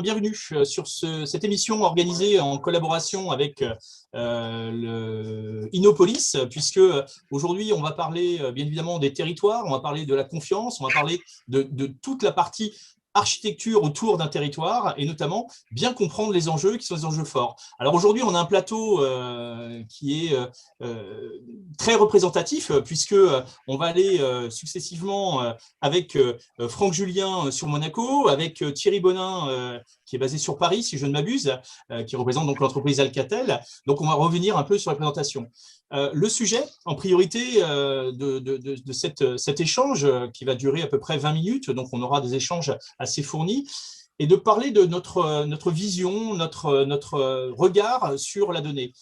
Bienvenue sur cette émission organisée en collaboration avec Innopolis, puisque aujourd'hui on va parler bien évidemment des territoires, on va parler de la confiance, on va parler de toute la partie architecture autour d'un territoire et notamment bien comprendre les enjeux qui sont des enjeux forts. Alors aujourd'hui, on a un plateau qui est très représentatif puisque on va aller successivement avec Franck Julien sur Monaco, avec Thierry Bonin qui est basé sur Paris, si je ne m'abuse, qui représente donc l'entreprise Alcatel. Donc on va revenir un peu sur la présentation. Le sujet, en priorité de cet échange qui va durer à peu près 20 minutes, donc on aura des échanges assez fournis, et de parler de notre vision, notre regard sur la donnée.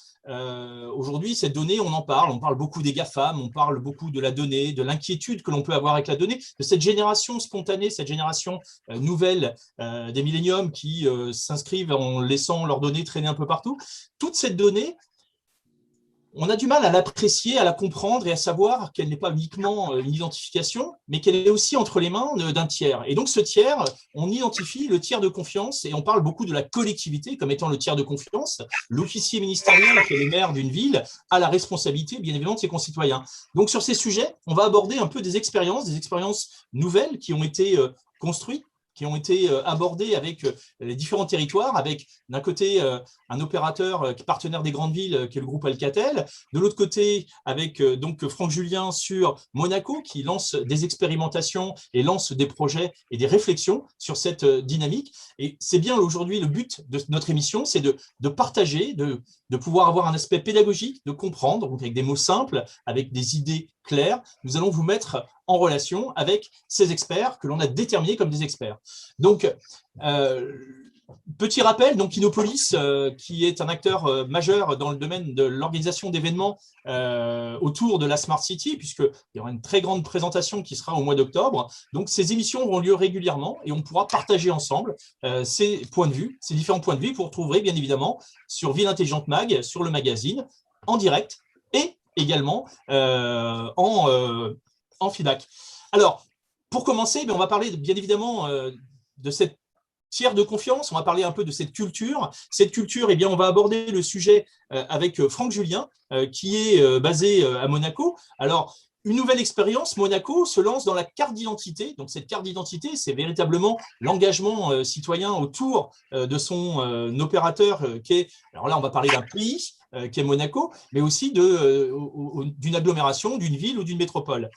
Aujourd'hui, cette donnée, on parle beaucoup des GAFAM, on parle beaucoup de la donnée, de l'inquiétude que l'on peut avoir avec la donnée, de cette génération spontanée, cette génération nouvelle des milléniums qui s'inscrivent en laissant leurs données traîner un peu partout. Toute cette donnée, on a du mal à l'apprécier, à la comprendre et à savoir qu'elle n'est pas uniquement une identification, mais qu'elle est aussi entre les mains d'un tiers. Et donc ce tiers, on identifie le tiers de confiance et on parle beaucoup de la collectivité comme étant le tiers de confiance. L'officier ministériel, qui est le maire d'une ville, a la responsabilité, bien évidemment, de ses concitoyens. Donc sur ces sujets, on va aborder un peu des expériences nouvelles qui ont été construites, qui ont été abordés avec les différents territoires, avec d'un côté un opérateur partenaire des grandes villes qui est le groupe Alcatel, de l'autre côté avec donc Franck Julien sur Monaco qui lance des expérimentations et lance des projets et des réflexions sur cette dynamique. Et c'est bien aujourd'hui le but de notre émission, c'est de partager, de pouvoir avoir un aspect pédagogique, de comprendre, donc avec des mots simples, avec des idées claires. Nous allons vous mettre en relation avec ces experts que l'on a déterminés comme des experts. Donc, petit rappel, donc Innopolis, qui est un acteur majeur dans le domaine de l'organisation d'événements autour de la Smart City, puisqu'il y aura une très grande présentation qui sera au mois d'octobre. Donc, ces émissions auront lieu régulièrement et on pourra partager ensemble ces points de vue, ces différents points de vue. Vous retrouverez bien évidemment sur Ville Intelligente Mag, sur le magazine, en direct et également en feedback. Alors, pour commencer, on va parler bien évidemment de cette tiers de confiance, on va parler un peu de cette culture. Cette culture, on va aborder le sujet avec Franck Julien, qui est basé à Monaco. Alors, une nouvelle expérience, Monaco se lance dans la carte d'identité. Donc, cette carte d'identité, c'est véritablement l'engagement citoyen autour de son opérateur qui est, alors là, on va parler d'un pays qui est Monaco, mais aussi d'une agglomération, d'une ville ou d'une métropole.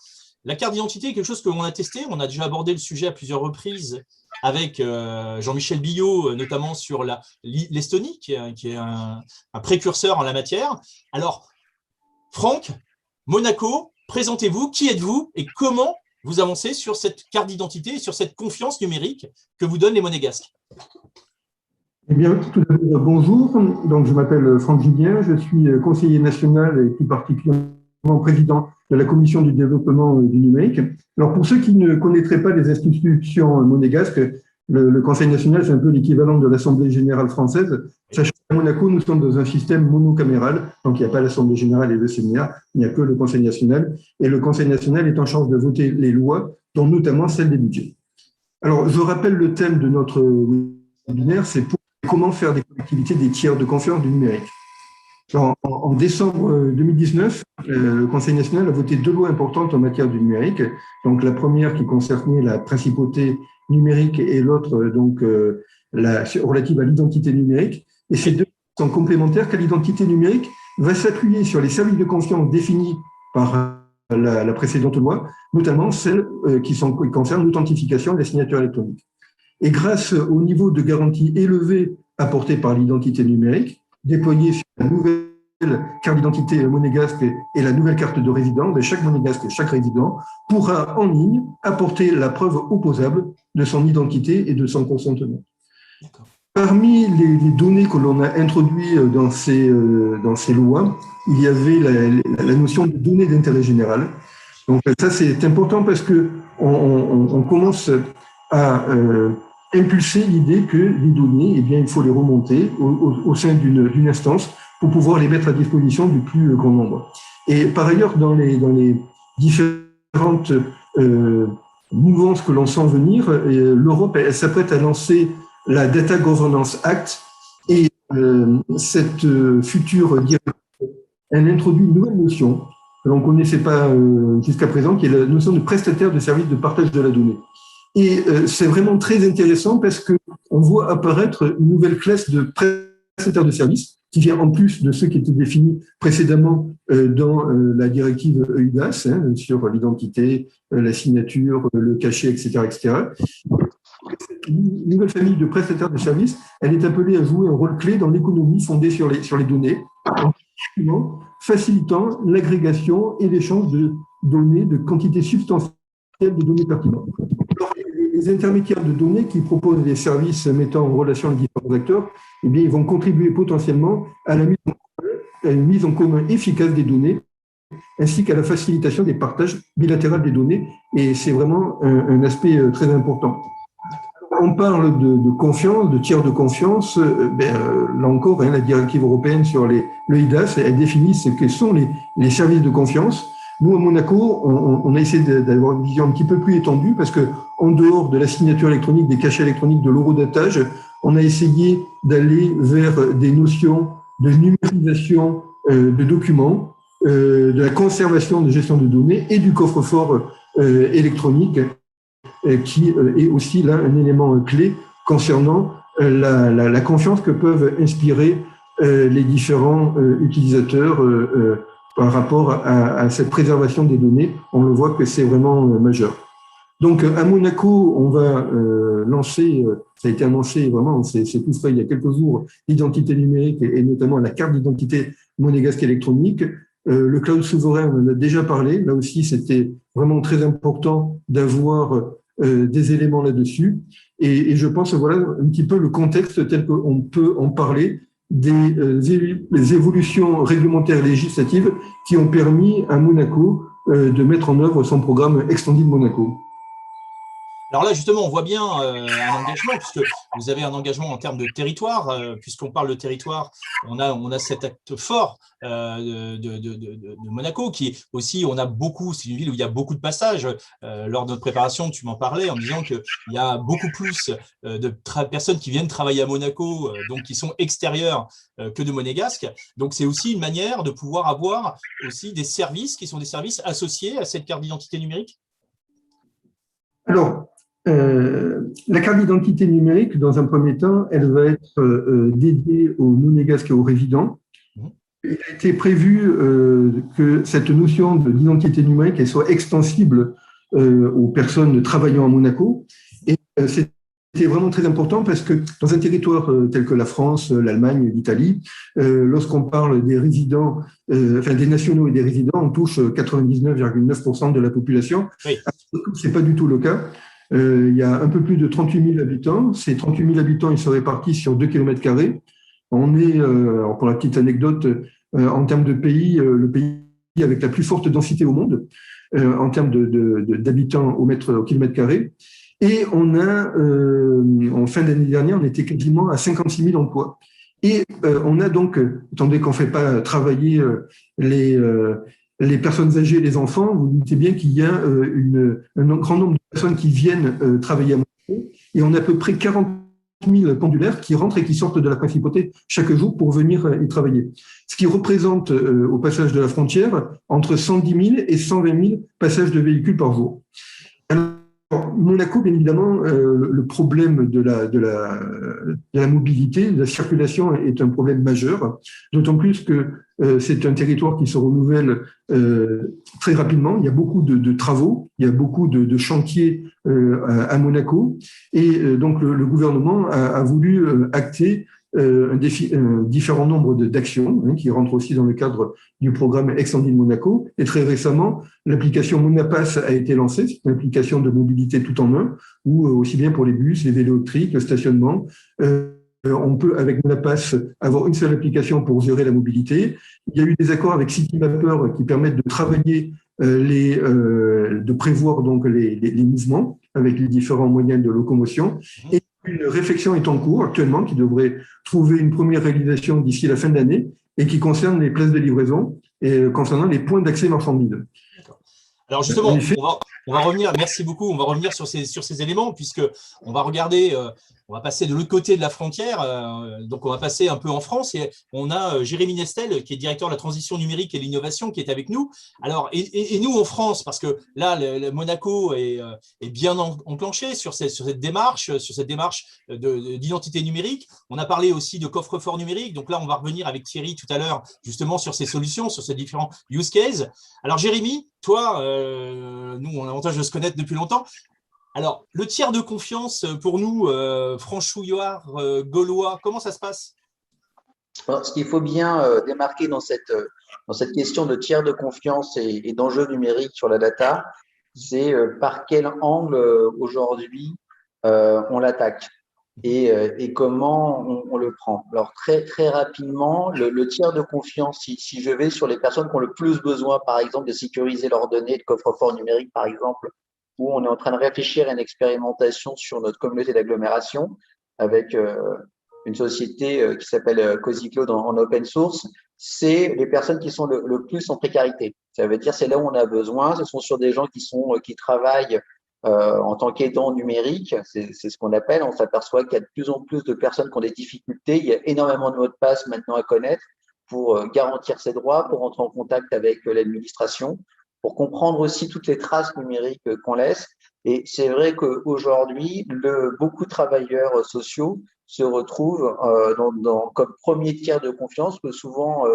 La carte d'identité est quelque chose que l'on a testé. On a déjà abordé le sujet à plusieurs reprises avec Jean-Michel Billot, notamment sur l'Estonie, qui est un précurseur en la matière. Alors, Franck, Monaco, présentez-vous, qui êtes-vous et comment vous avancez sur cette carte d'identité et sur cette confiance numérique que vous donnent les Monégasques? Eh bien, tout d'abord, bonjour. Donc, je m'appelle Franck Julien, je suis conseiller national et plus particulièrement président de la commission du développement du numérique. Alors, pour ceux qui ne connaîtraient pas les institutions monégasques, le Conseil national, c'est un peu l'équivalent de l'Assemblée générale française. Sachant qu'à Monaco, nous sommes dans un système monocaméral, donc il n'y a pas l'Assemblée générale et le Sénat, il n'y a que le Conseil national. Et le Conseil national est en charge de voter les lois, dont notamment celle des budgets. Alors, je rappelle le thème de notre webinaire, c'est comment faire des collectivités des tiers de confiance du numérique. En décembre 2019, le Conseil national a voté 2 lois importantes en matière du numérique. Donc, la première qui concernait la principauté numérique et l'autre donc relative à l'identité numérique. Et ces deux sont complémentaires car l'identité numérique va s'appuyer sur les services de confiance définis par la précédente loi, notamment celles qui concernent l'authentification et la signature électronique. Et grâce au niveau de garantie élevé apporté par l'identité numérique, déployée sur la nouvelle carte d'identité monégasque et la nouvelle carte de résident, chaque monégasque et chaque résident pourra en ligne apporter la preuve opposable de son identité et de son consentement. Parmi les données que l'on a introduites dans ces lois, il y avait la notion de données d'intérêt général. Donc ça, c'est important parce qu'on commence à impulser l'idée que les données, il faut les remonter au sein d'une instance pour pouvoir les mettre à disposition du plus grand nombre. Et par ailleurs, dans les différentes mouvances que l'on sent venir, l'Europe, elle s'apprête à lancer la Data Governance Act. Et cette future directive, elle introduit une nouvelle notion que l'on ne connaissait pas jusqu'à présent, qui est la notion de prestataire de services de partage de la donnée. Et c'est vraiment très intéressant parce qu'on voit apparaître une nouvelle classe de prestataires de services qui vient en plus de ceux qui étaient définis précédemment dans la directive eIDAS, sur l'identité, la signature, le cachet, etc., etc. Une nouvelle famille de prestataires de services, elle est appelée à jouer un rôle clé dans l'économie fondée sur les données, en facilitant l'agrégation et l'échange de données, de quantités substantielles de données pertinentes. Alors, les intermédiaires de données qui proposent des services mettant en relation les différents acteurs, eh bien, ils vont contribuer potentiellement à une mise en commun efficace des données, ainsi qu'à la facilitation des partages bilatéraux des données. Et c'est vraiment un aspect très important. On parle de confiance, de tiers de confiance. Là encore, la directive européenne sur le eIDAS, elle définit ce que sont les services de confiance. Nous, à Monaco, on a essayé d'avoir une vision un petit peu plus étendue parce que, en dehors de la signature électronique, des cachets électroniques, de l'horodatage, on a essayé d'aller vers des notions de numérisation de documents, de la conservation de gestion de données et du coffre-fort électronique, qui est aussi là un élément clé concernant la confiance que peuvent inspirer les différents utilisateurs par rapport à cette préservation des données. On le voit que c'est vraiment majeur. Donc à Monaco, on va lancer, ça a été annoncé vraiment, c'est tout frais il y a quelques jours, l'identité numérique et notamment la carte d'identité monégasque électronique. Le cloud souverain, on en a déjà parlé. Là aussi, c'était vraiment très important d'avoir des éléments là-dessus. Et je pense, voilà un petit peu le contexte tel qu'on peut en parler des évolutions réglementaires et législatives qui ont permis à Monaco de mettre en œuvre son programme Extended Monaco. Alors là, justement, on voit bien un engagement, puisque vous avez un engagement en termes de territoire. Puisqu'on parle de territoire, on a cet acte fort de Monaco, qui est aussi, on a beaucoup, c'est une ville où il y a beaucoup de passages. Lors de notre préparation, tu m'en parlais en disant qu'il y a beaucoup plus de personnes qui viennent travailler à Monaco, donc qui sont extérieures que de monégasques. Donc c'est aussi une manière de pouvoir avoir aussi des services qui sont des services associés à cette carte d'identité numérique. Alors, la carte d'identité numérique, dans un premier temps, elle va être dédiée aux monégasques et aux résidents. Il a été prévu que cette notion d'identité numérique elle soit extensible aux personnes travaillant à Monaco. Et c'était vraiment très important parce que dans un territoire tel que la France, l'Allemagne, l'Italie, lorsqu'on parle des résidents, des nationaux et des résidents, on touche 99,9% de la population. Oui. Ce n'est pas du tout le cas. Il y a un peu plus de 38 000 habitants. Ces 38 000 habitants, ils sont répartis sur 2 km². On est, alors pour la petite anecdote, en termes de pays, le pays avec la plus forte densité au monde, en termes d'habitants au kilomètre². Et on a, en fin d'année dernière, on était quasiment à 56 000 emplois. Et on a donc, étant donné qu'on ne fait pas travailler les personnes âgées et les enfants, vous doutez bien qu'il y a un grand nombre de personnes qui viennent travailler à Monaco, et on a à peu près 40 000 pendulaires qui rentrent et qui sortent de la principauté chaque jour pour venir y travailler. Ce qui représente, au passage de la frontière, entre 110 000 et 120 000 passages de véhicules par jour. Alors, Monaco, bien évidemment, le problème de la mobilité, de la circulation est un problème majeur, d'autant plus que c'est un territoire qui se renouvelle très rapidement. Il y a beaucoup de travaux, il y a beaucoup de chantiers à Monaco, et donc le gouvernement a voulu acter un différent nombre d'actions qui rentrent aussi dans le cadre du programme Extended Monaco. Et très récemment, l'application Monapass a été lancée. C'est une application de mobilité tout en un, où aussi bien pour les bus, les vélos électriques, le stationnement, on peut, avec Monapass, avoir une seule application pour gérer la mobilité. Il y a eu des accords avec Citymapper qui permettent de travailler, de prévoir donc les mouvements avec les différents moyens de locomotion. Et une réflexion est en cours actuellement qui devrait trouver une première réalisation d'ici la fin de l'année et qui concerne les places de livraison et concernant les points d'accès marchandises. Alors justement, on va revenir, merci beaucoup, on va revenir sur ces éléments puisque on va regarder on va passer de l'autre côté de la frontière. Donc, on va passer un peu en France et on a Jérémy Nestel, qui est directeur de la transition numérique et l'innovation, qui est avec nous. Alors, et nous, en France, parce que là, Monaco est bien enclenché sur cette démarche d'identité numérique. On a parlé aussi de coffre-fort numérique. Donc là, on va revenir avec Thierry tout à l'heure, justement, sur ces solutions, sur ces différents use cases. Alors, Jérémy, toi, nous, on a l'avantage de se connaître depuis longtemps. Alors, le tiers de confiance, pour nous, franchouillards, gaulois, comment ça se passe? Alors, ce qu'il faut bien démarquer dans cette question de tiers de confiance et d'enjeux numériques sur la data, c'est par quel angle aujourd'hui on l'attaque et comment on le prend. Alors, très rapidement, le tiers de confiance, si je vais sur les personnes qui ont le plus besoin, par exemple, de sécuriser leurs données, de coffre-fort numérique, par exemple, où on est en train de réfléchir à une expérimentation sur notre communauté d'agglomération avec une société qui s'appelle Cozy Cloud en open source, c'est les personnes qui sont le plus en précarité. Ça veut dire c'est là où on a besoin. Ce sont sur des gens qui travaillent en tant qu'aidants numériques. C'est ce qu'on appelle. On s'aperçoit qu'il y a de plus en plus de personnes qui ont des difficultés. Il y a énormément de mots de passe maintenant à connaître pour garantir ses droits, pour entrer en contact avec l'administration, pour comprendre aussi toutes les traces numériques qu'on laisse. Et c'est vrai qu'aujourd'hui, beaucoup de travailleurs sociaux se retrouvent comme premier tiers de confiance, que souvent,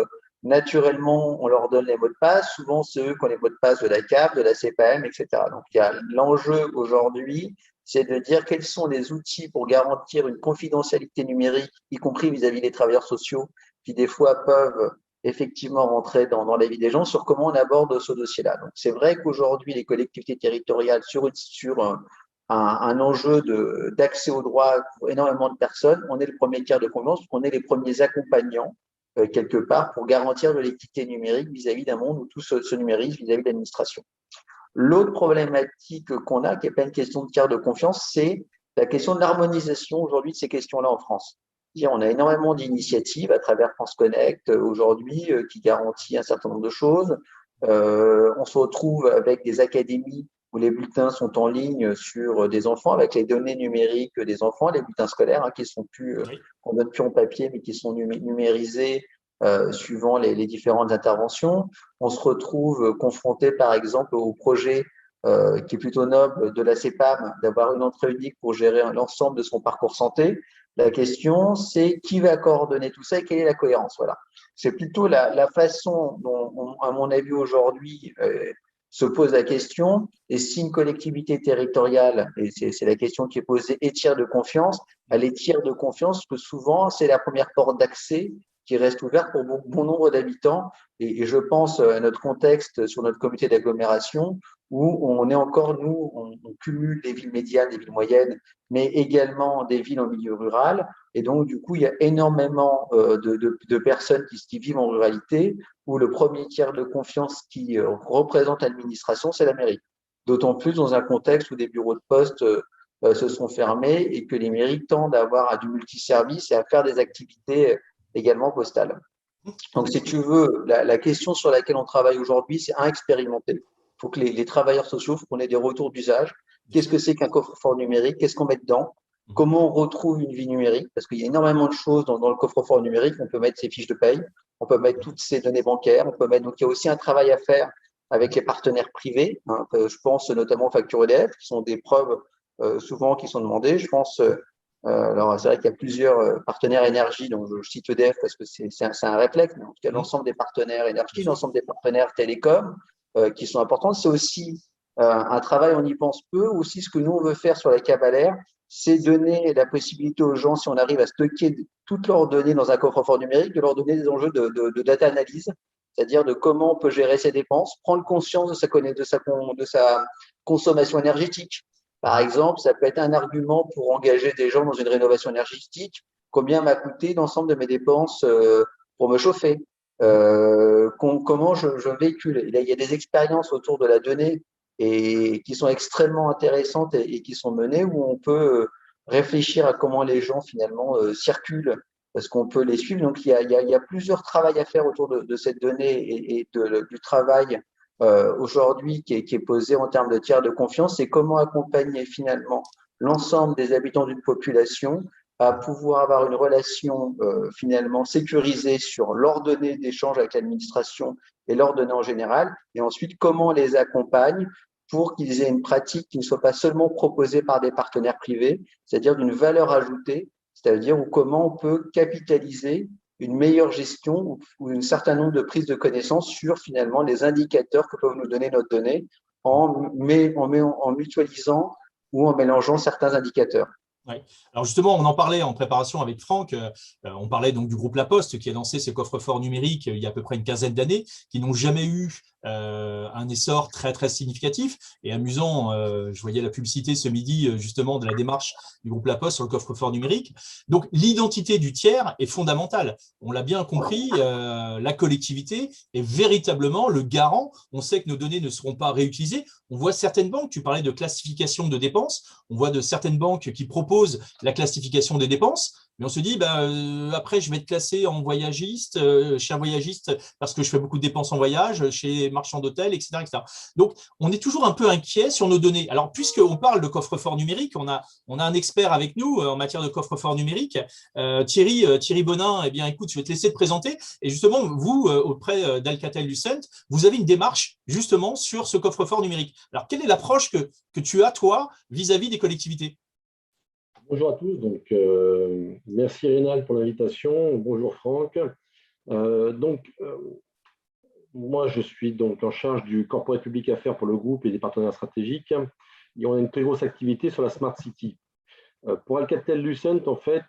naturellement, on leur donne les mots de passe. Souvent, c'est eux qui ont les mots de passe de la CAF, de la CPAM, etc. Donc, il y a l'enjeu aujourd'hui, c'est de dire quels sont les outils pour garantir une confidentialité numérique, y compris vis-à-vis des travailleurs sociaux, qui des fois peuvent effectivement rentrer dans la vie des gens, sur comment on aborde ce dossier-là. Donc, c'est vrai qu'aujourd'hui, les collectivités territoriales, sur un enjeu d'accès aux droits pour énormément de personnes, on est le premier tiers de confiance, on est les premiers accompagnants, quelque part, pour garantir de l'équité numérique vis-à-vis d'un monde où tout se numérise vis-à-vis de l'administration. L'autre problématique qu'on a, qui n'est pas une question de tiers de confiance, c'est la question de l'harmonisation aujourd'hui de ces questions-là en France. On a énormément d'initiatives à travers France Connect aujourd'hui qui garantit un certain nombre de choses. On se retrouve avec des académies où les bulletins sont en ligne sur des enfants avec les données numériques des enfants, les bulletins scolaires qui sont plus, qu'on donne plus en papier, mais qui sont numérisés suivant les différentes interventions. On se retrouve confronté, par exemple, au projet qui est plutôt noble de la CEPAM, d'avoir une entrée unique pour gérer l'ensemble de son parcours santé. La question, c'est qui va coordonner tout ça et quelle est la cohérence. Voilà. C'est plutôt la façon dont, à mon avis, aujourd'hui, se pose la question. Et si une collectivité territoriale, et c'est la question qui est posée, est tiers de confiance, elle est tiers de confiance que souvent, c'est la première porte d'accès qui reste ouverte pour bon nombre d'habitants. Et je pense à notre contexte sur notre comité d'agglomération où on est encore, nous, on cumule des villes médianes, des villes moyennes, mais également des villes en milieu rural. Et donc, du coup, il y a énormément de personnes qui vivent en ruralité où le premier tiers de confiance qui représente l'administration, c'est la mairie. D'autant plus dans un contexte où des bureaux de poste se sont fermés et que les mairies tendent à avoir du multiservice et à faire des activités également postales. Donc, si tu veux, la question sur laquelle on travaille aujourd'hui, c'est expérimenter. Il faut que les travailleurs sociaux, faut qu'on ait des retours d'usage. Qu'est-ce que c'est qu'un coffre-fort numérique? Qu'est-ce qu'on met dedans? Comment on retrouve une vie numérique? Parce qu'il y a énormément de choses dans le coffre-fort numérique. On peut mettre ses fiches de paye, on peut mettre toutes ses données bancaires, on peut mettre. Donc, il y a aussi un travail à faire avec les partenaires privés. Je pense notamment aux factures EDF, qui sont des preuves souvent qui sont demandées. Je pense alors, c'est vrai qu'il y a plusieurs partenaires énergie, donc je cite EDF parce que c'est un réflexe, mais en tout cas, l'ensemble des partenaires énergie, l'ensemble des partenaires télécoms qui sont importants. C'est aussi un travail, on y pense peu. Aussi, ce que nous, on veut faire sur la Cavalère, c'est donner la possibilité aux gens, si on arrive à stocker toutes leurs données dans un coffre-fort numérique, de leur donner des enjeux de data analyse, c'est-à-dire de comment on peut gérer ses dépenses, prendre conscience de sa consommation énergétique. Par exemple, ça peut être un argument pour engager des gens dans une rénovation énergétique. Combien m'a coûté l'ensemble de mes dépenses pour me chauffer? Comment je véhicule? Il y a des expériences autour de la donnée et qui sont extrêmement intéressantes et qui sont menées où on peut réfléchir à comment les gens finalement circulent parce qu'on peut les suivre. Donc, il y a plusieurs travails à faire autour de cette donnée et du travail aujourd'hui qui est posé en termes de tiers de confiance, c'est comment accompagner finalement l'ensemble des habitants d'une population à pouvoir avoir une relation finalement sécurisée sur leurs données d'échange avec l'administration et leurs données en général, et ensuite comment on les accompagne pour qu'ils aient une pratique qui ne soit pas seulement proposée par des partenaires privés, c'est-à-dire d'une valeur ajoutée, c'est-à-dire comment on peut capitaliser une meilleure gestion ou un certain nombre de prises de connaissances sur finalement les indicateurs que peuvent nous donner nos données en mutualisant ou en mélangeant certains indicateurs. Ouais. Alors justement, on en parlait en préparation avec Franck, on parlait donc du groupe La Poste qui a lancé ses coffres-forts numériques il y a à peu près une quinzaine d'années, qui n'ont jamais eu un essor très très significatif et amusant. Je voyais la publicité ce midi justement de la démarche du groupe La Poste sur le coffre-fort numérique. Donc l'identité du tiers est fondamentale. On l'a bien compris, la collectivité est véritablement le garant. On sait que nos données ne seront pas réutilisées. On voit certaines banques, tu parlais de classification de dépenses, on voit de certaines banques qui proposent la classification des dépenses, mais on se dit, après, je vais être classé en voyagiste, chez un voyagiste, parce que je fais beaucoup de dépenses en voyage, chez marchand d'hôtel, etc., etc. Donc, on est toujours un peu inquiet sur nos données. Alors, puisqu'on parle de coffre-fort numérique, on a un expert avec nous en matière de coffre-fort numérique, Thierry Bonin. Eh bien, écoute, je vais te laisser te présenter. Et justement, vous, auprès d'Alcatel-Lucent, vous avez une démarche justement sur ce coffre-fort numérique. Alors, quelle est l'approche que tu as, toi, vis-à-vis des collectivités? Bonjour à tous, donc merci Rénal pour l'invitation. Bonjour Franck. Moi je suis donc en charge du Corporate Public Affairs pour le groupe et des partenaires stratégiques. Et on a une très grosse activité sur la Smart City. Pour Alcatel-Lucent, en fait,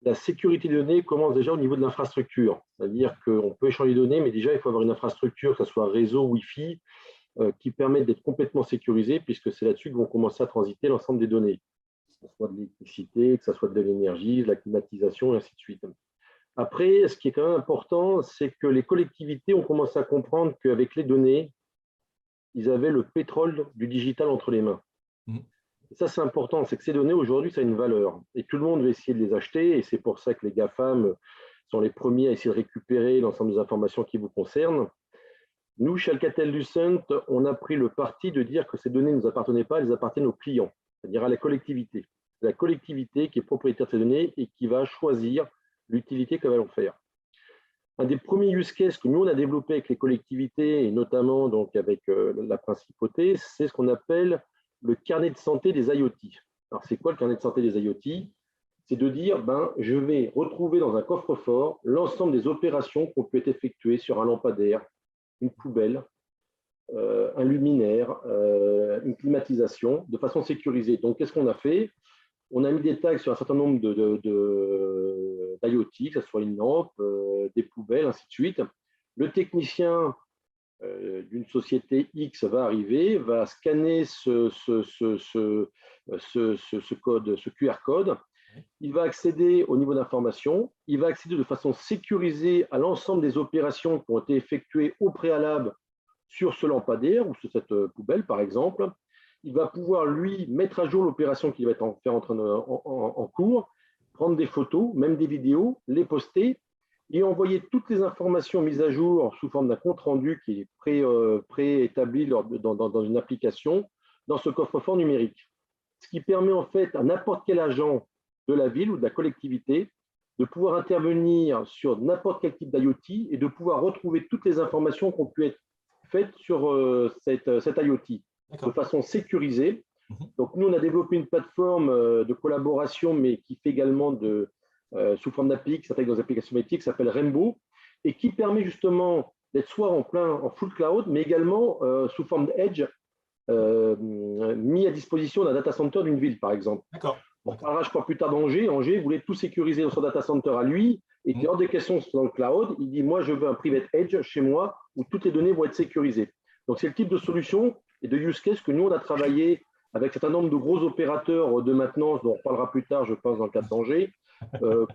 la sécurité des données commence déjà au niveau de l'infrastructure. C'est-à-dire qu'on peut échanger des données, mais déjà il faut avoir une infrastructure, que ce soit réseau, Wi-Fi, qui permettent d'être complètement sécurisés, puisque c'est là-dessus que vont commencer à transiter l'ensemble des données, que ce soit de l'électricité, que ce soit de l'énergie, de la climatisation, et ainsi de suite. Après, ce qui est quand même important, c'est que les collectivités ont commencé à comprendre qu'avec les données, ils avaient le pétrole du digital entre les mains. Et ça, c'est important, c'est que ces données, aujourd'hui, ça a une valeur. Et tout le monde va essayer de les acheter, et c'est pour ça que les GAFAM sont les premiers à essayer de récupérer l'ensemble des informations qui vous concernent. Nous, chez Alcatel-Lucent, on a pris le parti de dire que ces données ne nous appartenaient pas, elles appartiennent aux clients, c'est-à-dire à la collectivité. C'est la collectivité qui est propriétaire de ces données et qui va choisir l'utilité qu'elle va en faire. Un des premiers use cases que nous, on a développé avec les collectivités, et notamment donc avec la principauté, c'est ce qu'on appelle le carnet de santé des IoT. Alors, c'est quoi le carnet de santé des IoT? C'est de dire, je vais retrouver dans un coffre-fort l'ensemble des opérations qui ont pu être effectuées sur un lampadaire, une poubelle, un luminaire, une climatisation, de façon sécurisée. Donc, qu'est-ce qu'on a fait? On a mis des tags sur un certain nombre d'IoT, que ce soit une lampe, des poubelles, ainsi de suite. Le technicien d'une société X va arriver, va scanner ce code, ce QR code. Il va accéder au niveau d'information, il va accéder de façon sécurisée à l'ensemble des opérations qui ont été effectuées au préalable sur ce lampadaire ou sur cette poubelle, par exemple. Il va pouvoir, lui, mettre à jour l'opération qu'il va être en cours, prendre des photos, même des vidéos, les poster et envoyer toutes les informations mises à jour sous forme d'un compte-rendu qui est préétabli dans une application dans ce coffre-fort numérique. Ce qui permet en fait à n'importe quel agent de la ville ou de la collectivité de pouvoir intervenir sur n'importe quel type d'IoT et de pouvoir retrouver toutes les informations qui ont pu être faites sur cette IoT de façon sécurisée. Donc nous, on a développé une plateforme de collaboration, mais qui fait également sous forme d'appli, qui s'appelle dans les applications métiers, qui s'appelle Rainbow, et qui permet justement d'être soit en full cloud, mais également sous forme d'edge, mis à disposition d'un data center d'une ville, par exemple. On parlera, je crois, plus tard d'Angers. Angers voulait tout sécuriser dans son data center à lui. Et hors des questions dans le cloud, il dit, moi, je veux un private edge chez moi où toutes les données vont être sécurisées. Donc, c'est le type de solution et de use case que nous, on a travaillé avec un certain nombre de gros opérateurs de maintenance, dont on reparlera plus tard, je pense, dans le cadre d'Angers,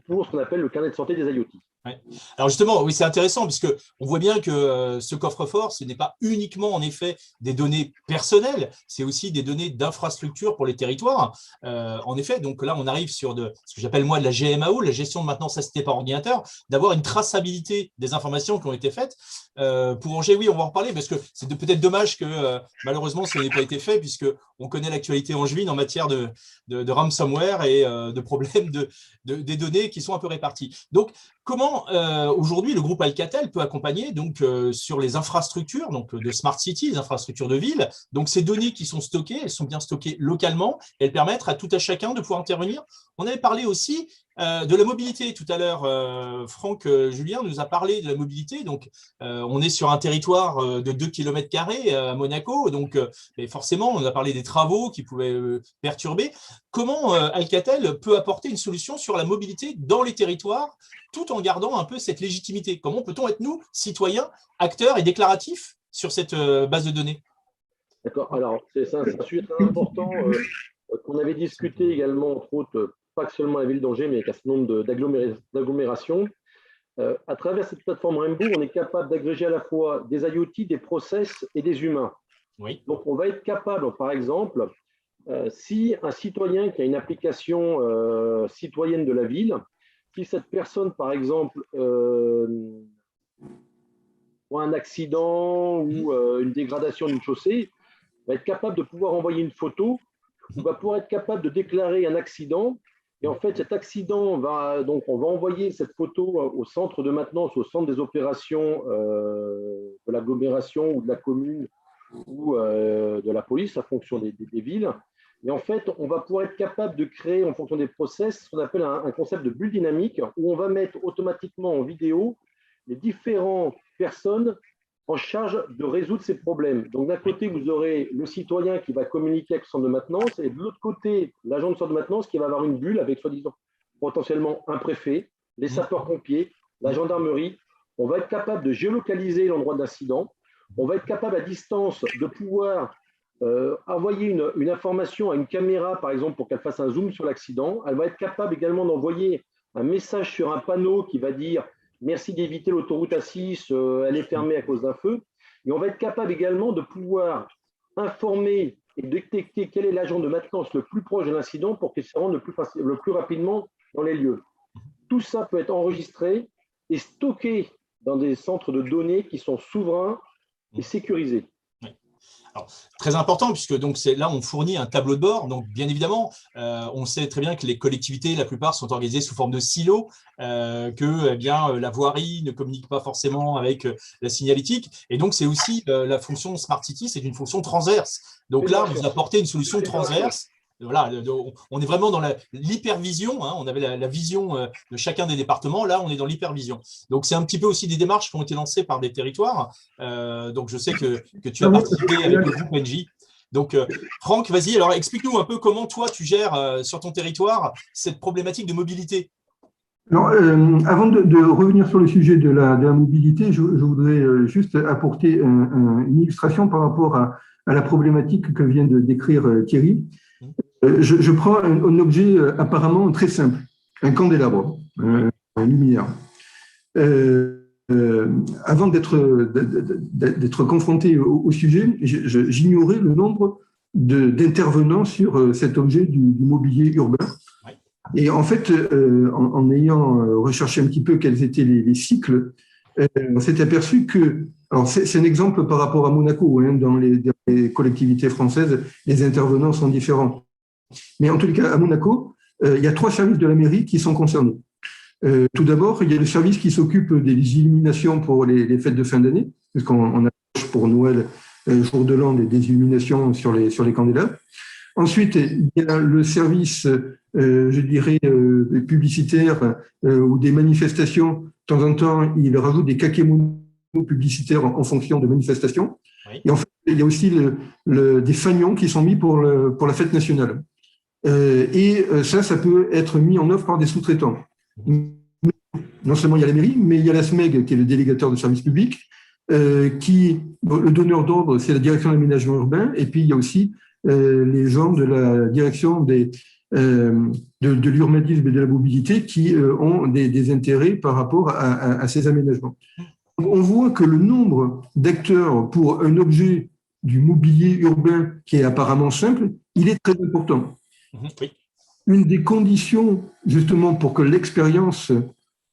pour ce qu'on appelle le carnet de santé des IoT. Ouais. Alors justement, oui, c'est intéressant puisque on voit bien que ce coffre-fort, ce n'est pas uniquement en effet des données personnelles, c'est aussi des données d'infrastructure pour les territoires. En effet, donc là, on arrive sur ce que j'appelle moi de la GMAO, la gestion de maintenance assistée par ordinateur, d'avoir une traçabilité des informations qui ont été faites. Pour Angers, oui, on va en reparler parce que c'est peut-être dommage que malheureusement, ça n'ait pas été fait puisque on connaît l'actualité angevine en matière de ransomware et de problèmes des données qui sont un peu réparties. Donc, comment aujourd'hui le groupe Alcatel peut accompagner donc sur les infrastructures donc de smart city, les infrastructures de ville. Donc ces données qui sont stockées, elles sont bien stockées localement. Elles permettent à tout à chacun de pouvoir intervenir. On avait parlé aussi de la mobilité tout à l'heure. Franck Julien nous a parlé de la mobilité. Donc on est sur un territoire de 2 km² à Monaco. Donc et forcément on a parlé des travaux qui pouvaient perturber. Comment Alcatel peut apporter une solution sur la mobilité dans les territoires tout en gardant un peu cette légitimité? Comment peut-on être, nous, citoyens, acteurs et déclaratifs sur cette base de données? D'accord. Alors, c'est un sujet très important qu'on avait discuté également, entre autres, pas que seulement à la ville d'Angers, mais avec un certain nombre d'agglomérations. À travers cette plateforme Rainbow, on est capable d'agréger à la fois des IoT, des process et des humains. Oui. Donc, on va être capable, par exemple, si un citoyen qui a une application citoyenne de la ville, si cette personne, par exemple, voit un accident ou une dégradation d'une chaussée, va être capable de pouvoir envoyer une photo, ou va pouvoir être capable de déclarer un accident. Et en fait, cet accident donc on va envoyer cette photo au centre de maintenance, au centre des opérations de l'agglomération ou de la commune ou de la police, en fonction des villes. Et en fait, on va pouvoir être capable de créer, en fonction des process, ce qu'on appelle un concept de bulle dynamique, où on va mettre automatiquement en vidéo les différentes personnes en charge de résoudre ces problèmes. Donc, d'un côté, vous aurez le citoyen qui va communiquer avec le centre de maintenance, et de l'autre côté, l'agent de centre de maintenance qui va avoir une bulle avec, soi-disant, potentiellement un préfet, les sapeurs-pompiers, la gendarmerie. On va être capable de géolocaliser l'endroit d'incident. On va être capable à distance de pouvoir envoyer une information à une caméra, par exemple, pour qu'elle fasse un zoom sur l'accident. Elle va être capable également d'envoyer un message sur un panneau qui va dire « Merci d'éviter l'autoroute A6, elle est fermée à cause d'un feu ». Et on va être capable également de pouvoir informer et détecter quel est l'agent de maintenance le plus proche de l'incident pour qu'il se rende le plus rapidement dans les lieux. Tout ça peut être enregistré et stocké dans des centres de données qui sont souverains et sécurisés. Alors, très important, puisque donc là, on fournit un tableau de bord. Donc, bien évidemment, on sait très bien que les collectivités, la plupart, sont organisées sous forme de silos, que eh bien, la voirie ne communique pas forcément avec la signalétique. Et donc, c'est aussi la fonction Smart City, c'est une fonction transverse. Donc là, vous apportez une solution transverse. Voilà, on est vraiment dans l'hypervision, hein, on avait la vision de chacun des départements, là on est dans l'hypervision. Donc c'est un petit peu aussi des démarches qui ont été lancées par des territoires, donc je sais que tu as participé avec le groupe NJ. Donc Franck, vas-y, alors explique-nous un peu comment toi tu gères sur ton territoire cette problématique de mobilité. Alors, avant de revenir sur le sujet de la mobilité, je voudrais juste apporter une illustration par rapport à la problématique que vient de décrire Thierry. Je prends un objet apparemment très simple, un candélabre, une lumière. Avant d'être confronté au sujet, j'ignorais le nombre d'intervenants sur cet objet du mobilier urbain. Et en fait, en ayant recherché un petit peu quels étaient les cycles, on s'est aperçu que, alors c'est un exemple par rapport à Monaco, hein, dans les collectivités françaises, les intervenants sont différents. Mais en tout cas, à Monaco, il y a 3 services de la mairie qui sont concernés. Tout d'abord, il y a le service qui s'occupe des illuminations pour les fêtes de fin d'année, puisqu'on approche pour Noël, jour de l'an, des illuminations sur les candélabres. Ensuite, il y a le service, je dirais, publicitaire ou des manifestations. De temps en temps, ils rajoutent des kakémonos publicitaires en fonction de manifestations. Oui. Et en fait, il y a aussi des fanions qui sont mis pour la fête nationale. Et ça peut être mis en œuvre par des sous-traitants. Non seulement il y a la mairie, mais il y a la SMEG, qui est le délégateur de service public, le donneur d'ordre, c'est la direction de l'aménagement urbain, et puis il y a aussi les gens de la direction des de l'urbanisme et de la mobilité qui ont des intérêts par rapport à ces aménagements. On voit que le nombre d'acteurs pour un objet du mobilier urbain qui est apparemment simple, il est très important. Oui. Une des conditions, justement, pour que l'expérience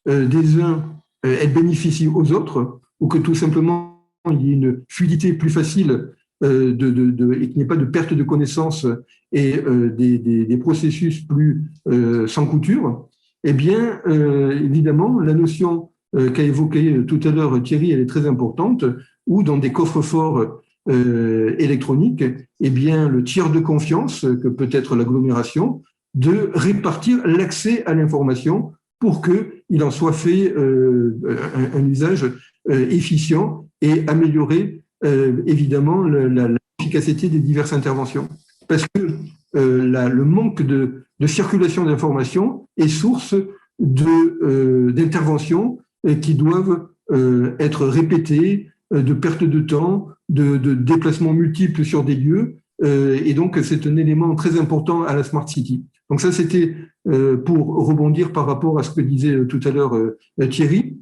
des uns elle bénéficie aux autres, ou que tout simplement il y ait une fluidité plus facile et qu'il n'y ait pas de perte de connaissances et des processus plus sans couture, eh bien, évidemment, la notion qu'a évoquée tout à l'heure Thierry, elle est très importante, où dans des coffres-forts électroniques, eh bien, le tiers de confiance, que peut être l'agglomération, de répartir l'accès à l'information pour qu'il en soit fait un usage efficient et améliorer évidemment l'efficacité des diverses interventions. Parce que le manque de circulation d'informations est source d'interventions qui doivent être répétées, de perte de temps, de déplacements multiples sur des lieux. Et donc, c'est un élément très important à la Smart City. Donc ça, c'était pour rebondir par rapport à ce que disait tout à l'heure Thierry.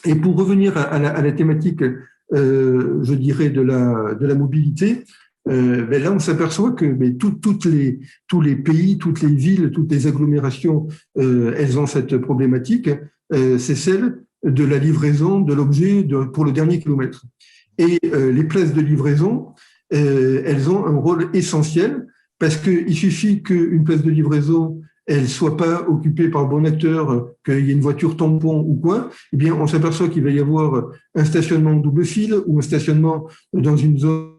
Et pour revenir à la thématique, je dirais, de la mobilité, là, on s'aperçoit que tous les pays, toutes les villes, toutes les agglomérations, elles ont cette problématique. C'est celle de la livraison de l'objet pour le dernier kilomètre. Et les places de livraison, elles ont un rôle essentiel parce qu'il suffit qu'une place de livraison elle soit pas occupée par le bon acteur, qu'il y ait une voiture tampon ou quoi, eh bien, on s'aperçoit qu'il va y avoir un stationnement double fil ou un stationnement dans une zone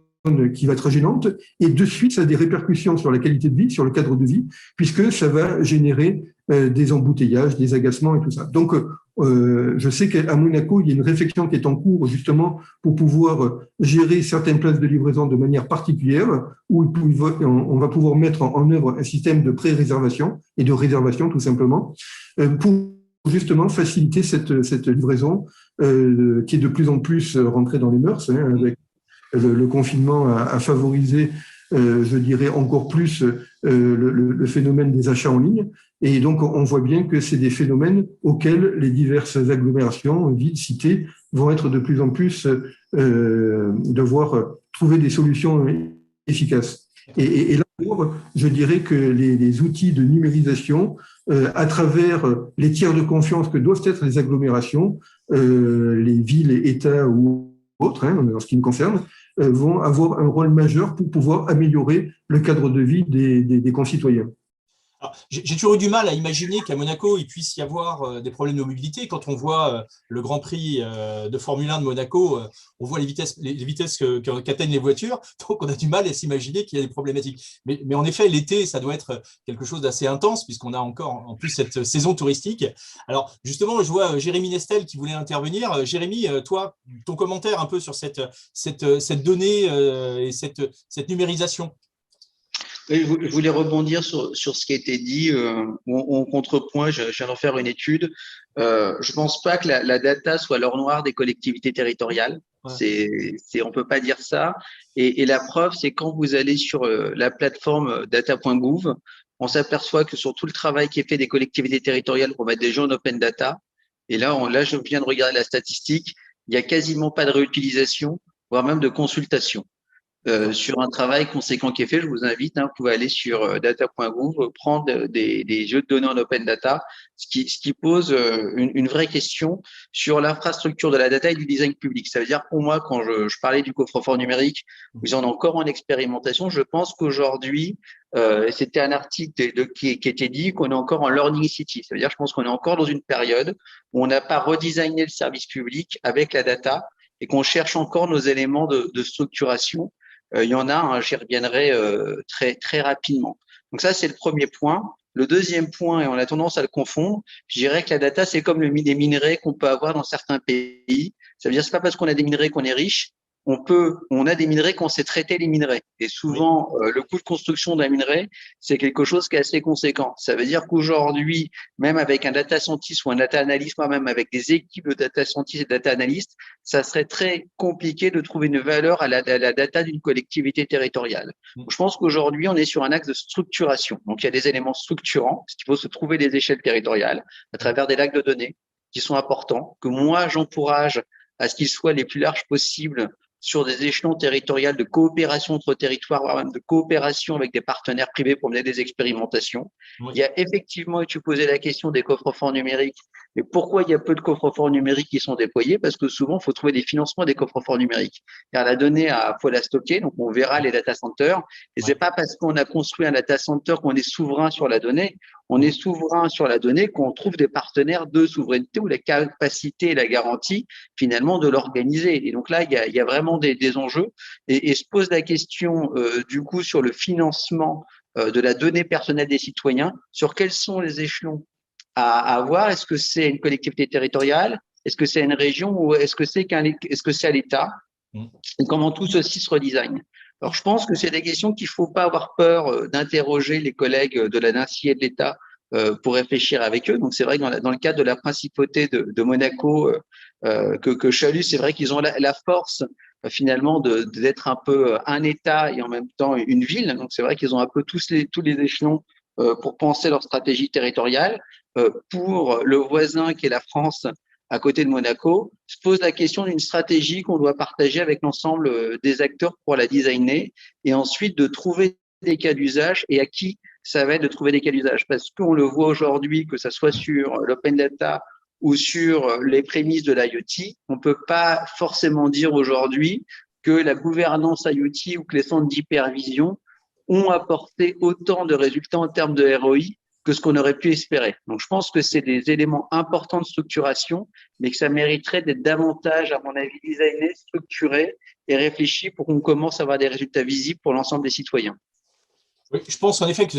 qui va être gênante, et de suite, ça a des répercussions sur la qualité de vie, sur le cadre de vie, puisque ça va générer des embouteillages, des agacements et tout ça. Donc, je sais qu'à Monaco, il y a une réflexion qui est en cours justement pour pouvoir gérer certaines places de livraison de manière particulière, où on va pouvoir mettre en œuvre un système de pré-réservation et de réservation tout simplement, pour justement faciliter cette livraison qui est de plus en plus rentrée dans les mœurs, avec le confinement a favorisé, je dirais, encore plus le phénomène des achats en ligne. Et donc, on voit bien que c'est des phénomènes auxquels les diverses agglomérations, villes, cités, vont être de plus en plus devoir trouver des solutions efficaces. Et là, je dirais que les outils de numérisation, à travers les tiers de confiance que doivent être les agglomérations, les villes, États ou autres, en ce qui me concerne, vont avoir un rôle majeur pour pouvoir améliorer le cadre de vie des concitoyens. J'ai toujours eu du mal à imaginer qu'à Monaco, il puisse y avoir des problèmes de mobilité. Quand on voit le Grand Prix de Formule 1 de Monaco, on voit les vitesses qu'atteignent les voitures. Donc, on a du mal à s'imaginer qu'il y a des problématiques. Mais en effet, l'été, ça doit être quelque chose d'assez intense puisqu'on a encore en plus cette saison touristique. Alors, justement, je vois Jérémy Nestel qui voulait intervenir. Jérémy, toi, ton commentaire un peu sur cette donnée et cette numérisation. Oui, je voulais rebondir sur ce qui a été dit. En contrepoint, je viens d'en faire une étude. Je pense pas que la data soit l'or noir des collectivités territoriales. Ouais. On peut pas dire ça. Et la preuve, c'est quand vous allez sur la plateforme data.gouv, on s'aperçoit que sur tout le travail qui est fait des collectivités territoriales pour mettre des gens en open data, et là, je viens de regarder la statistique, il y a quasiment pas de réutilisation, voire même de consultation. Sur un travail conséquent qui est fait, je vous invite, vous pouvez aller sur data.gouv, prendre des jeux de données en open data, ce qui pose une vraie question sur l'infrastructure de la data et du design public. Ça veut dire, pour moi, quand je parlais du coffre-fort numérique, vous en êtes encore en expérimentation, je pense qu'aujourd'hui, c'était un article qui était dit qu'on est encore en learning city. Ça veut dire, je pense qu'on est encore dans une période où on n'a pas redesigné le service public avec la data et qu'on cherche encore nos éléments de structuration. Il y en a, j'y reviendrai très très rapidement. Donc ça, c'est le premier point. Le deuxième point, et on a tendance à le confondre, je dirais que la data, c'est comme des minerais qu'on peut avoir dans certains pays. Ça veut dire c'est pas parce qu'on a des minerais qu'on est riche, on a des minerais qu'on sait traiter les minerais. Et souvent, le coût de construction d'un minerai, c'est quelque chose qui est assez conséquent. Ça veut dire qu'aujourd'hui, même avec un data scientist ou un data analyst, même avec des équipes de data scientists et data analysts, ça serait très compliqué de trouver une valeur à la data d'une collectivité territoriale. Donc, je pense qu'aujourd'hui, on est sur un axe de structuration. Donc, il y a des éléments structurants, parce qu'il faut se trouver des échelles territoriales à travers des lacs de données qui sont importants, que moi, j'encourage à ce qu'ils soient les plus larges possibles sur des échelons territoriaux de coopération entre territoires, voire même de coopération avec des partenaires privés pour mener des expérimentations. Oui. Il y a effectivement, et tu posais la question des coffres-forts numériques, mais pourquoi il y a peu de coffres-forts numériques qui sont déployés? Parce que souvent, il faut trouver des financements des coffres-forts numériques. Car la donnée, faut la stocker, donc on verra les data centers. Et c'est pas parce qu'on a construit un data center qu'on est souverain sur la donnée. On est souverain sur la donnée qu'on trouve des partenaires de souveraineté ou la capacité et la garantie finalement de l'organiser. Et donc là, il y a vraiment des enjeux et se pose la question du coup sur le financement de la donnée personnelle des citoyens, sur quels sont les échelons à avoir. Est-ce que c'est une collectivité territoriale? Est-ce que c'est une région ou est-ce que c'est à l'État? Et comment tout ceci se redesign? Alors, je pense que c'est des questions qu'il ne faut pas avoir peur d'interroger les collègues de la DINCI et de l'État pour réfléchir avec eux. Donc, c'est vrai que dans le cadre de la principauté de Monaco que je salue, c'est vrai qu'ils ont la force finalement d'être un peu un État et en même temps une ville. Donc, c'est vrai qu'ils ont un peu tous les échelons pour penser leur stratégie territoriale. Pour le voisin qui est la France, à côté de Monaco, se pose la question d'une stratégie qu'on doit partager avec l'ensemble des acteurs pour la designer et ensuite de trouver des cas d'usage et à qui ça va être de trouver des cas d'usage. Parce qu'on le voit aujourd'hui, que ça soit sur l'open data ou sur les prémices de l'IoT, on ne peut pas forcément dire aujourd'hui que la gouvernance IoT ou que les centres d'hypervision ont apporté autant de résultats en termes de ROI que ce qu'on aurait pu espérer. Donc, je pense que c'est des éléments importants de structuration, mais que ça mériterait d'être davantage, à mon avis, designé, structuré et réfléchi pour qu'on commence à avoir des résultats visibles pour l'ensemble des citoyens. Oui, je pense en effet que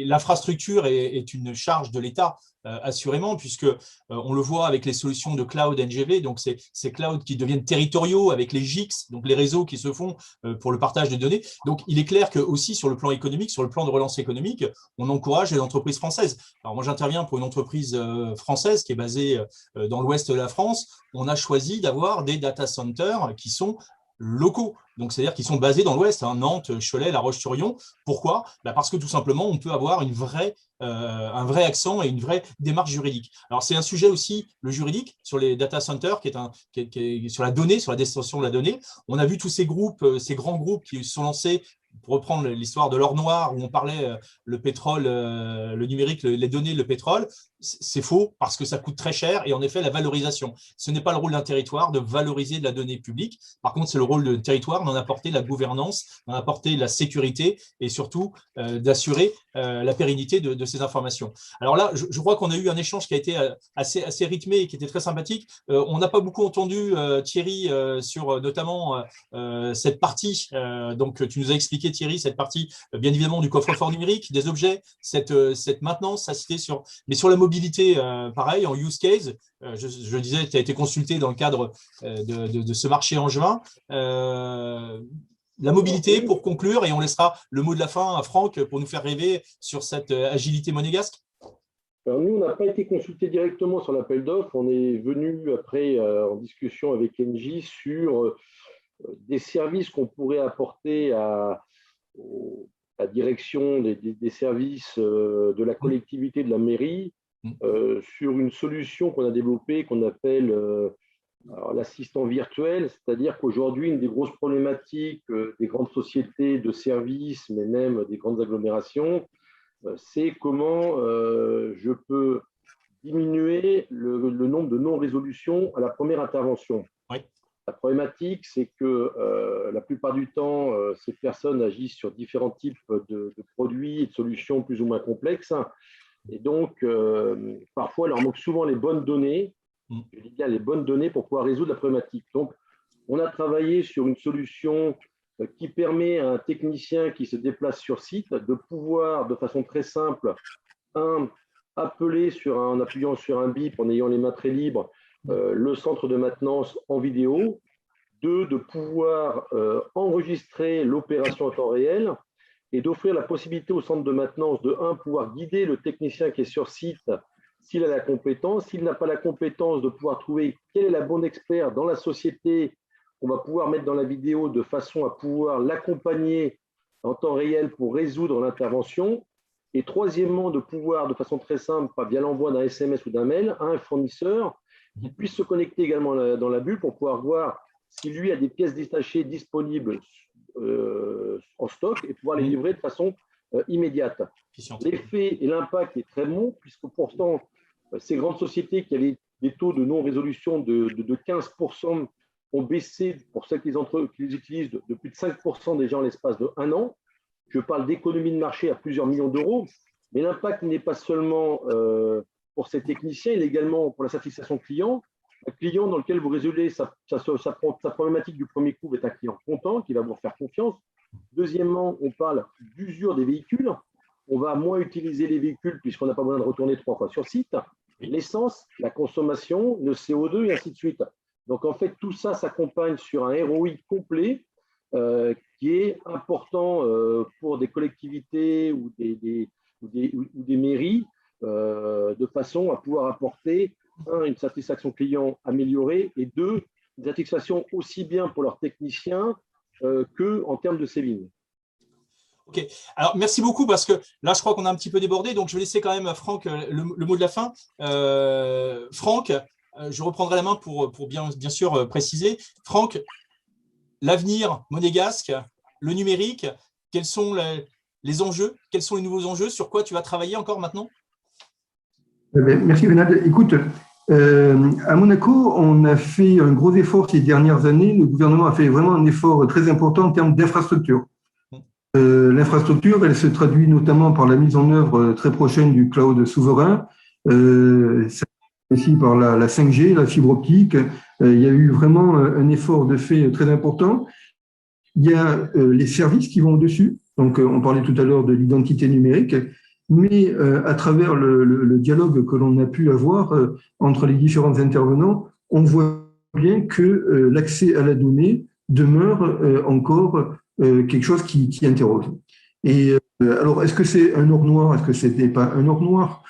l'infrastructure est une charge de l'État, assurément, puisque on le voit avec les solutions de cloud NGV, donc ces clouds qui deviennent territoriaux avec les GIX, donc les réseaux qui se font pour le partage de données. Donc, il est clair que aussi sur le plan économique, sur le plan de relance économique, on encourage les entreprises françaises. Alors, moi, j'interviens pour une entreprise française qui est basée dans l'ouest de la France. On a choisi d'avoir des data centers qui sont locaux, donc c'est-à-dire qu'ils sont basés dans l'Ouest, hein, Nantes, Cholet, La Roche-sur-Yon. Pourquoi? Parce que tout simplement, on peut avoir un vrai accent et une vraie démarche juridique. Alors c'est un sujet aussi, le juridique, sur les data centers, qui est sur la donnée, sur la destruction de la donnée. On a vu tous ces groupes, ces grands groupes qui se sont lancés, pour reprendre l'histoire de l'or noir, où on parlait le pétrole, le numérique, les données, le pétrole. C'est faux parce que ça coûte très cher et en effet la valorisation. Ce n'est pas le rôle d'un territoire de valoriser de la donnée publique. Par contre, c'est le rôle d'un territoire d'en apporter la gouvernance, d'en apporter la sécurité et surtout d'assurer la pérennité de ces informations. Alors là, je crois qu'on a eu un échange qui a été assez rythmé et qui était très sympathique. On n'a pas beaucoup entendu Thierry sur notamment cette partie. Donc, tu nous as expliqué Thierry cette partie bien évidemment du coffre-fort numérique, des objets, cette maintenance, ça c'était mais sur la mobilité, pareil, en use case, je disais, tu as été consulté dans le cadre de ce marché en juin. La mobilité, pour conclure, et on laissera le mot de la fin à Franck pour nous faire rêver sur cette agilité monégasque. Alors nous, on n'a pas été consulté directement sur l'appel d'offres. On est venu après en discussion avec Engie sur des services qu'on pourrait apporter à la direction des services de la collectivité, de la mairie, sur une solution qu'on a développée, qu'on appelle l'assistant virtuel, c'est-à-dire qu'aujourd'hui, une des grosses problématiques des grandes sociétés de services, mais même des grandes agglomérations, c'est comment je peux diminuer le nombre de non-résolutions à la première intervention. Oui. La problématique, c'est que la plupart du temps, ces personnes agissent sur différents types de produits et de solutions plus ou moins complexes. Et donc, parfois, il leur manque souvent les bonnes données, je dis bien les bonnes données pour pouvoir résoudre la problématique. Donc, on a travaillé sur une solution qui permet à un technicien qui se déplace sur site de pouvoir, de façon très simple, appeler en appuyant sur un bip, en ayant les mains très libres, le centre de maintenance en vidéo. 2, de pouvoir enregistrer l'opération en temps réel et d'offrir la possibilité au centre de maintenance de, 1, pouvoir guider le technicien qui est sur site s'il a la compétence, s'il n'a pas la compétence, de pouvoir trouver quel est la bonne expert dans la société qu'on va pouvoir mettre dans la vidéo de façon à pouvoir l'accompagner en temps réel pour résoudre l'intervention. Et troisièmement, de pouvoir, de façon très simple, pas via l'envoi d'un SMS ou d'un mail, à un fournisseur qui puisse se connecter également dans la bulle pour pouvoir voir si lui a des pièces détachées disponibles en stock et pouvoir les livrer de façon immédiate. L'effet et l'impact est très bon, puisque pourtant, ces grandes sociétés qui avaient des taux de non-résolution de 15% ont baissé pour celles qui les utilisent de plus de 5% déjà en l'espace de 1 an. Je parle d'économie de marché à plusieurs millions d'euros, mais l'impact n'est pas seulement pour ces techniciens, il est également pour la satisfaction client. Un client dans lequel vous résolvez sa problématique du premier coup est un client content, qui va vous faire confiance. Deuxièmement, on parle d'usure des véhicules. On va moins utiliser les véhicules puisqu'on n'a pas besoin de retourner 3 fois sur site. L'essence, la consommation, le CO2 et ainsi de suite. Donc, en fait, tout ça s'accompagne sur un ROI complet qui est important pour des collectivités ou des mairies de façon à pouvoir apporter, 1, une satisfaction client améliorée et 2, une satisfaction aussi bien pour leurs techniciens qu'en termes de saving. Ok, alors merci beaucoup parce que là je crois qu'on a un petit peu débordé, donc je vais laisser quand même Franck le mot de la fin. Franck, je reprendrai la main pour bien sûr préciser. Franck, l'avenir monégasque, le numérique, quels sont les enjeux, quels sont les nouveaux enjeux, sur quoi tu vas travailler encore maintenant? Merci Bernard. Écoute, à Monaco, on a fait un gros effort ces dernières années. Le gouvernement a fait vraiment un effort très important en termes d'infrastructure. L'infrastructure, elle se traduit notamment par la mise en œuvre très prochaine du cloud souverain, aussi par la 5G, la fibre optique. Il y a eu vraiment un effort de fait très important. Il y a les services qui vont au-dessus. Donc, on parlait tout à l'heure de l'identité numérique, mais à travers le dialogue que l'on a pu avoir entre les différents intervenants, on voit bien que l'accès à la donnée demeure encore quelque chose qui interroge. Et alors, est-ce que c'est un or noir? Est-ce que ce n'est pas un or noir?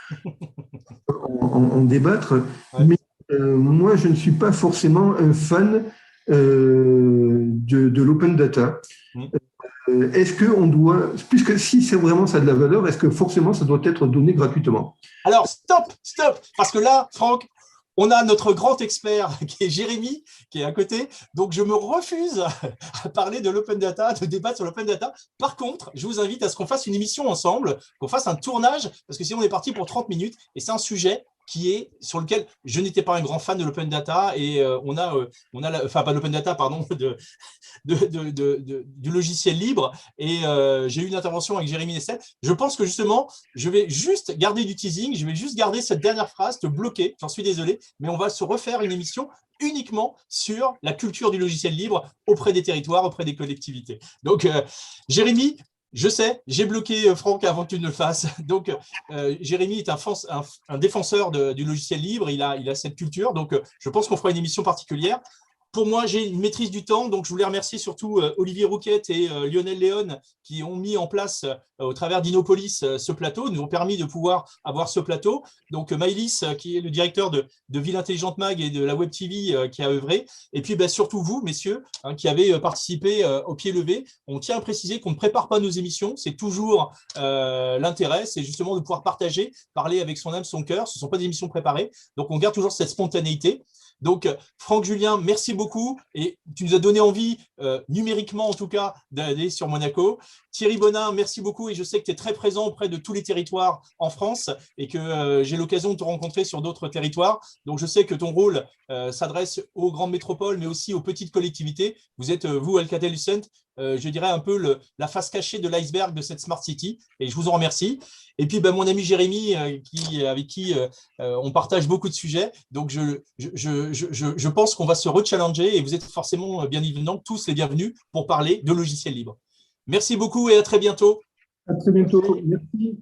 En débattre. Ouais. Mais moi, je ne suis pas forcément un fan de l'open data. Est-ce qu'on doit, puisque si c'est vraiment ça de la valeur, est-ce que forcément ça doit être donné gratuitement? Alors, stop, parce que là, Franck, on a notre grand expert qui est Jérémy, qui est à côté. Donc, je me refuse à parler de l'open data, de débattre sur l'open data. Par contre, je vous invite à ce qu'on fasse une émission ensemble, qu'on fasse un tournage, parce que sinon, on est parti pour 30 minutes. Et c'est un sujet sur lequel je n'étais pas un grand fan de l'open data. Et enfin, pas l'open data, pardon, du logiciel libre. Et j'ai eu une intervention avec Jérémy Nessel. Je pense que justement, je vais juste garder du teasing, je vais juste garder cette dernière phrase, te bloquer, j'en suis désolé, mais on va se refaire une émission uniquement sur la culture du logiciel libre auprès des territoires, auprès des collectivités. Donc, Jérémy, je sais, j'ai bloqué Franck avant que tu ne le fasses. Donc, Jérémy est un défenseur du logiciel libre, il a cette culture, donc je pense qu'on fera une émission particulière. Pour moi, j'ai une maîtrise du temps, donc je voulais remercier surtout Olivier Rouquette et Lionel Léon qui ont mis en place au travers d'Innopolis ce plateau, nous ont permis de pouvoir avoir ce plateau. Donc Maëlys, qui est le directeur de Ville Intelligente Mag et de la Web TV qui a œuvré, et puis surtout vous, messieurs, qui avez participé au pied levé. On tient à préciser qu'on ne prépare pas nos émissions, c'est toujours l'intérêt, c'est justement de pouvoir partager, parler avec son âme, son cœur, ce ne sont pas des émissions préparées, donc on garde toujours cette spontanéité. Donc, Franck Julien, merci beaucoup et tu nous as donné envie, numériquement en tout cas, d'aller sur Monaco. Thierry Bonin, merci beaucoup et je sais que tu es très présent auprès de tous les territoires en France et que j'ai l'occasion de te rencontrer sur d'autres territoires. Donc, je sais que ton rôle s'adresse aux grandes métropoles mais aussi aux petites collectivités. Vous êtes, vous, Alcatel-Lucent, je dirais un peu la face cachée de l'iceberg de cette Smart City et je vous en remercie. Et puis, mon ami Jérémy, avec qui on partage beaucoup de sujets. Donc, je pense qu'on va se rechallenger et vous êtes forcément bien évidemment tous les bienvenus pour parler de logiciels libres. Merci beaucoup et à très bientôt. À très bientôt. Merci.